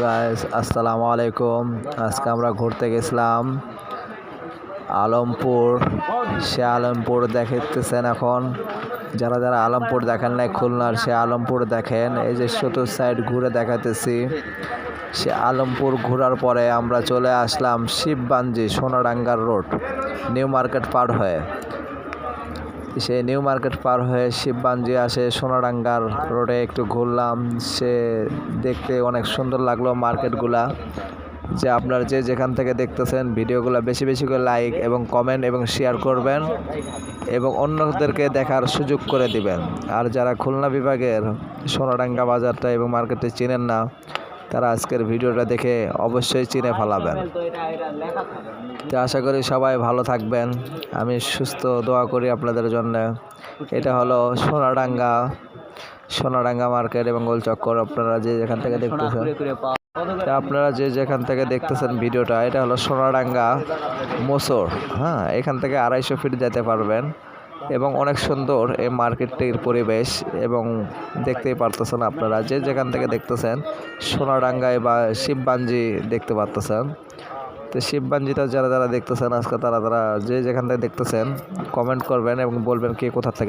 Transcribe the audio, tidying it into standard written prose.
Guys আসসালামু আলাইকুম। আজকে আমরা ঘুরতে গেছিলাম আলমপুর। সে আলমপুর দেখতেছেন এখন। যারা যারা আলমপুর দেখেন নাই খুলনার, সে আলমপুর দেখেন। এই যে চতুর সাইড ঘুরে দেখাতেছি। সে আলমপুর ঘোরার পরে আমরা চলে আসলাম শিববাঞ্জি সোনাডাঙ্গার রোড, নিউ মার্কেট পার হয়ে। সে নিউ মার্কেট পার হয়ে শিববাঞ্জি আসে সোনাডাঙ্গার রোডে একটু ঘুরলাম। সে দেখতে অনেক সুন্দর লাগলো মার্কেটগুলা। যে আপনারা যে যেখান থেকে দেখতেছেন ভিডিওগুলো বেশি বেশি করে লাইক এবং কমেন্ট এবং শেয়ার করবেন এবং অন্যদেরকে দেখার সুযোগ করে দিবেন। আর যারা খুলনা বিভাগের সোনাডাঙ্গা বাজারটা এবং মার্কেটে চিনেন না, তারা আজকের ভিডিওটা দেখে অবশ্যই চিনে ফেলাবেন। তো আশা করি সবাই ভালো থাকবেন। আমি সুস্থ দোয়া করি আপনাদের জন্য। এটা হলো সোনাডাঙ্গা মার্কেট এবং গোলচক্কর। আপনারা যে যেখান থেকে দেখতেছেন ভিডিওটা, এটা হলো সোনাডাঙ্গা মোচর। হ্যাঁ, এখান থেকে 250 ফিট যেতে পারবেন এবং অনেক সুন্দর এই মার্কেটটির পরিবেশ। এবং দেখতেই পারতেছেন আপনারা যে যেখান থেকে দেখতেছেন সোনাডাঙ্গায় বা শিববাঞ্জি দেখতে পারতেছেন। তো শিববাঞ্জিটা যারা যারা দেখতেছেন আজকে, তারা যে যেখান থেকে দেখতেছেন কমেন্ট করবেন এবং বলবেন কে কোথা থেকে।